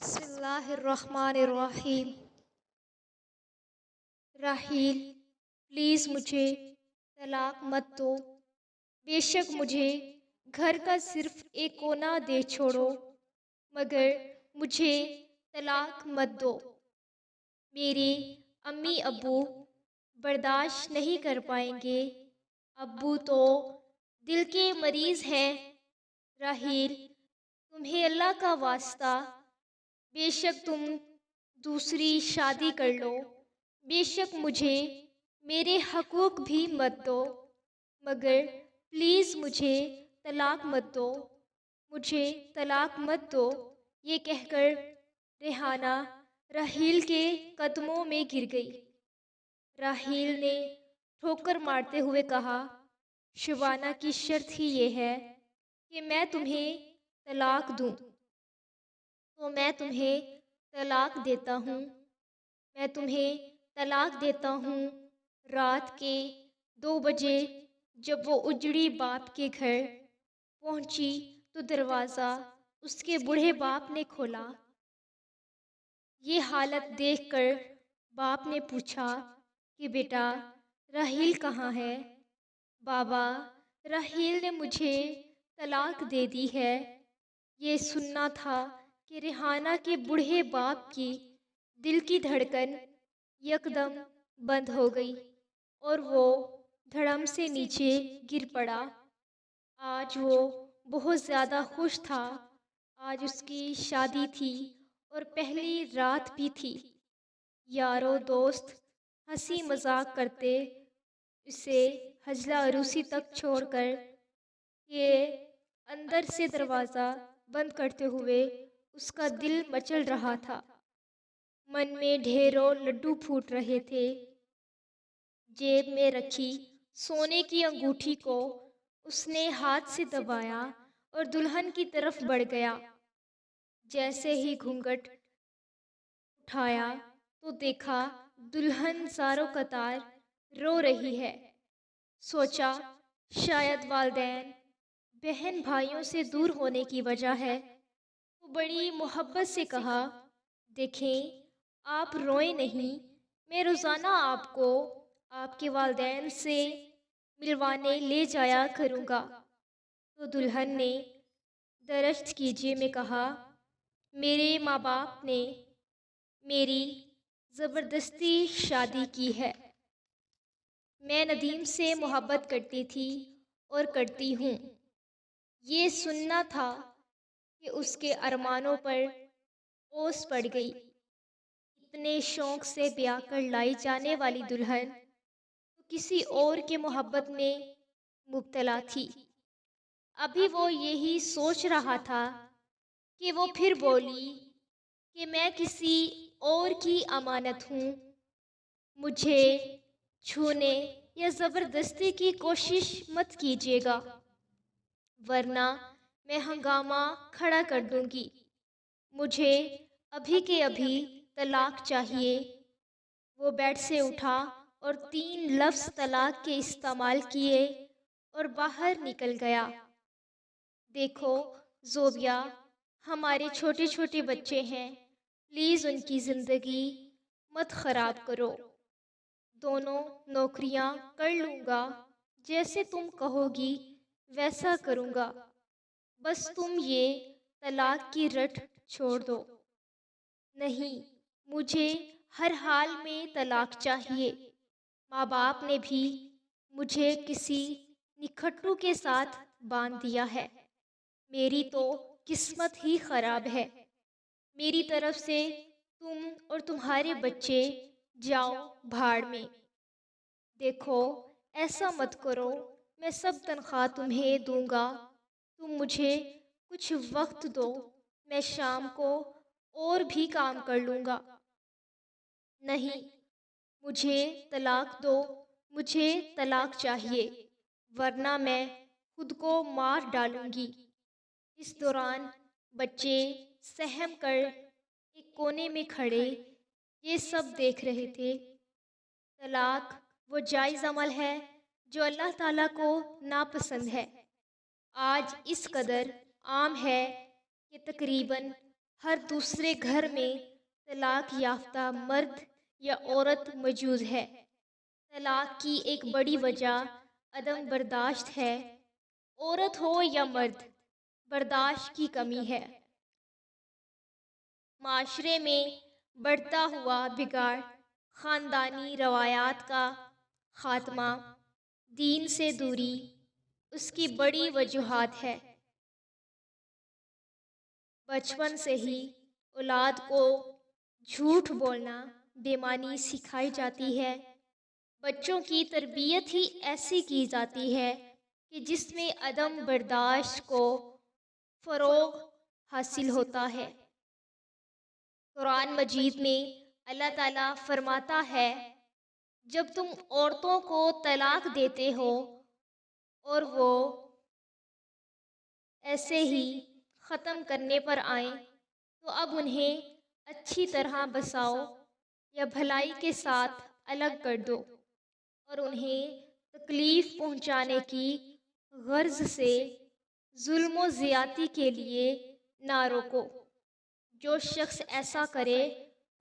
بسم اللہ الرحمن الرحیم۔ راحیل، پلیز مجھے طلاق مت دو۔ بے شک مجھے گھر کا صرف ایک کونا دے چھوڑو، مگر مجھے طلاق مت دو۔ میری امی ابو برداشت نہیں کر پائیں گے۔ ابو تو دل کے مریض ہیں۔ راحیل، تمہیں اللہ کا واسطہ، بے شک تم دوسری شادی کر لو۔ بے شک مجھے میرے حقوق بھی مت دو، مگر پلیز مجھے طلاق مت دو، مجھے طلاق مت دو۔ یہ کہہ کر ریحانہ راحیل کے قدموں میں گر گئی۔ راحیل نے ٹھوکر مارتے ہوئے کہا، شبانہ کی شرط ہی یہ ہے کہ میں تمہیں طلاق دوں، تو میں تمہیں طلاق دیتا ہوں۔ میں تمہیں طلاق دیتا ہوں۔ رات کے 2 بجے جب وہ اجڑی باپ کے گھر پہنچی تو دروازہ اس کے بوڑھے باپ نے کھولا۔ یہ حالت دیکھ کر باپ نے پوچھا کہ بیٹا راحیل کہاں ہے؟ بابا، راحیل نے مجھے طلاق دے دی ہے۔ یہ سننا تھا کہ ریحانہ کے بوڑھے باپ کی دل کی دھڑکن یکدم بند ہو گئی اور وہ دھڑم سے نیچے گر پڑا۔ آج وہ بہت زیادہ خوش تھا۔ آج اس کی شادی تھی اور پہلی رات بھی تھی۔ یارو دوست ہنسی مذاق کرتے اسے حجلہ عروسی تک چھوڑ کر یہ اندر سے دروازہ بند کرتے ہوئے اس کا دل مچل رہا تھا۔ من میں ڈھیروں لڈو پھوٹ رہے تھے۔ جیب میں رکھی سونے کی انگوٹھی کو اس نے ہاتھ سے دبایا اور دلہن کی طرف بڑھ گیا۔ جیسے ہی گھونگھٹ اٹھایا تو دیکھا دلہن زاروں قطار رو رہی ہے۔ سوچا شاید والدین بہن بھائیوں سے دور ہونے کی وجہ ہے۔ وہ بڑی محبت سے کہا، دیکھیں آپ روئیں نہیں، میں روزانہ آپ کو آپ کے والدین سے ملوانے لے جایا کروں گا۔ تو دلہن نے درشت کیجیے میں کہا، میرے ماں باپ نے میری زبردستی شادی کی ہے۔ میں ندیم سے محبت کرتی تھی اور کرتی ہوں۔ یہ سننا تھا کہ اس کے ارمانوں پر اوس پڑ گئی۔ اتنے شوق سے بیاہ کر لائی جانے والی دلہن تو کسی اور کے محبت میں مبتلا تھی۔ ابھی وہ یہی سوچ رہا تھا کہ وہ پھر بولی کہ میں کسی اور کی امانت ہوں۔ مجھے چھونے یا زبردستی کی کوشش مت کیجیے گا، ورنہ میں ہنگامہ کھڑا کر دوں گی۔ مجھے ابھی کے ابھی طلاق چاہیے۔ وہ بیڈ سے اٹھا اور 3 لفظ طلاق کے استعمال کیے اور باہر نکل گیا۔ دیکھو زوبیا، ہمارے چھوٹے چھوٹے بچے ہیں، پلیز ان کی زندگی مت خراب کرو۔ دونوں نوکریاں کر لوں گا، جیسے تم کہو گی ویسا کروں گا، بس تم یہ طلاق کی رٹ چھوڑ دو۔ نہیں، مجھے ہر حال میں طلاق چاہیے۔ ماں باپ نے بھی مجھے کسی نکھٹو کے ساتھ باندھ دیا ہے۔ میری تو قسمت ہی خراب ہے۔ میری طرف سے تم اور تمہارے بچے جاؤ بھاڑ میں۔ دیکھو ایسا مت کرو، میں سب تنخواہ تمہیں دوں گا، تم مجھے کچھ وقت دو، میں شام کو اور بھی کام کر لوں گا۔ نہیں، مجھے طلاق دو، مجھے طلاق چاہیے، ورنہ میں خود کو مار ڈالوں گی۔ اس دوران بچے سہم کر ایک کونے میں کھڑے یہ سب دیکھ رہے تھے۔ طلاق وہ جائز عمل ہے جو اللہ تعالیٰ کو ناپسند ہے۔ آج اس قدر عام ہے کہ تقریباً ہر دوسرے گھر میں طلاق یافتہ مرد یا عورت موجود ہے۔ طلاق کی ایک بڑی وجہ عدم برداشت ہے۔ عورت ہو یا مرد، برداشت کی کمی ہے۔ معاشرے میں بڑھتا ہوا بگاڑ، خاندانی روایات کا خاتمہ، دین سے دوری اس کی بڑی وجوہات ہے۔ بچپن سے ہی اولاد کو جھوٹ بولنا، بے ایمانی سکھائی جاتی ہے۔ بچوں کی تربیت ہی ایسی کی جاتی ہے کہ جس میں عدم برداشت کو فروغ حاصل ہوتا ہے۔ قرآن مجید میں اللہ تعالیٰ فرماتا ہے، جب تم عورتوں کو طلاق دیتے ہو اور وہ ایسے ہی ختم کرنے پر آئیں تو اب انہیں اچھی طرح بساؤ یا بھلائی کے ساتھ الگ کر دو، اور انہیں تکلیف پہنچانے کی غرض سے ظلم و زیادتی کے لیے نہ روکو۔ جو شخص ایسا کرے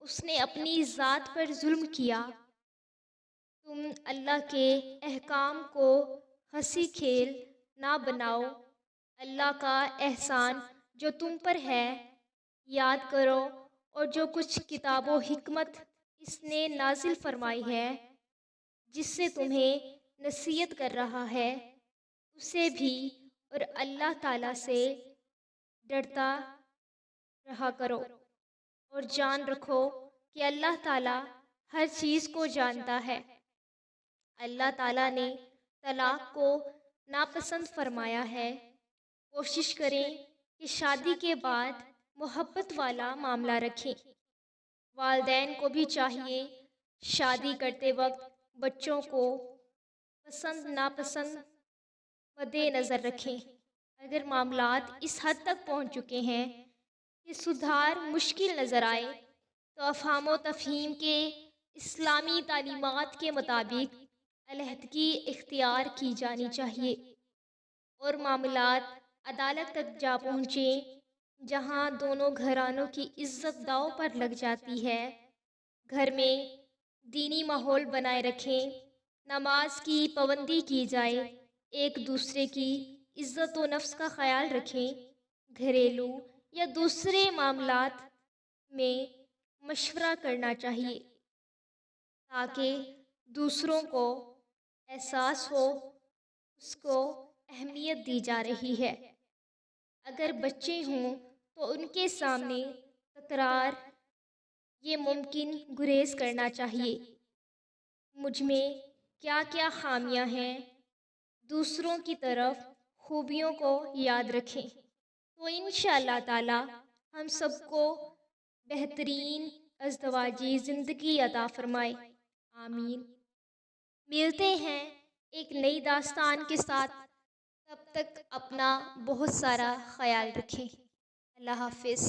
اس نے اپنی ذات پر ظلم کیا۔ تم اللہ کے احکام کو ہنسی کھیل نہ بناؤ۔ اللہ کا احسان جو تم پر ہے یاد کرو، اور جو کچھ کتاب و حکمت اس نے نازل فرمائی ہے جس سے تمہیں نصیحت کر رہا ہے اسے بھی، اور اللہ تعالیٰ سے ڈرتا رہا کرو، اور جان رکھو کہ اللہ تعالیٰ ہر چیز کو جانتا ہے۔ اللہ تعالیٰ نے طلاق کو ناپسند فرمایا ہے۔ کوشش کریں کہ شادی کے بعد محبت والا معاملہ رکھیں۔ والدین کو بھی چاہیے شادی کرتے وقت بچوں کو پسند ناپسند مد نظر رکھیں۔ اگر معاملات اس حد تک پہنچ چکے ہیں کہ سدھار مشکل نظر آئے تو افہام و تفہیم کے اسلامی تعلیمات کے مطابق علیحدگی اختیار کی جانی چاہیے، اور معاملات عدالت تک جا پہنچیں جہاں دونوں گھرانوں کی عزت داؤ پر لگ جاتی ہے۔ گھر میں دینی ماحول بنائے رکھیں، نماز کی پابندی کی جائے، ایک دوسرے کی عزت و نفس کا خیال رکھیں۔ گھریلو یا دوسرے معاملات میں مشورہ کرنا چاہیے تاکہ دوسروں کو احساس ہو اس کو اہمیت دی جا رہی ہے۔ اگر بچے ہوں تو ان کے سامنے تکرار یہ ممکن گریز کرنا چاہیے، مجھ میں کیا کیا خامیاں ہیں، دوسروں کی طرف خوبیوں کو یاد رکھیں، تو انشاءاللہ تعالی ہم سب کو بہترین ازدواجی زندگی عطا فرمائے، آمین۔ ملتے ہیں ایک نئی داستان کے ساتھ، تب تک اپنا بہت سارا خیال رکھیں۔ اللہ حافظ۔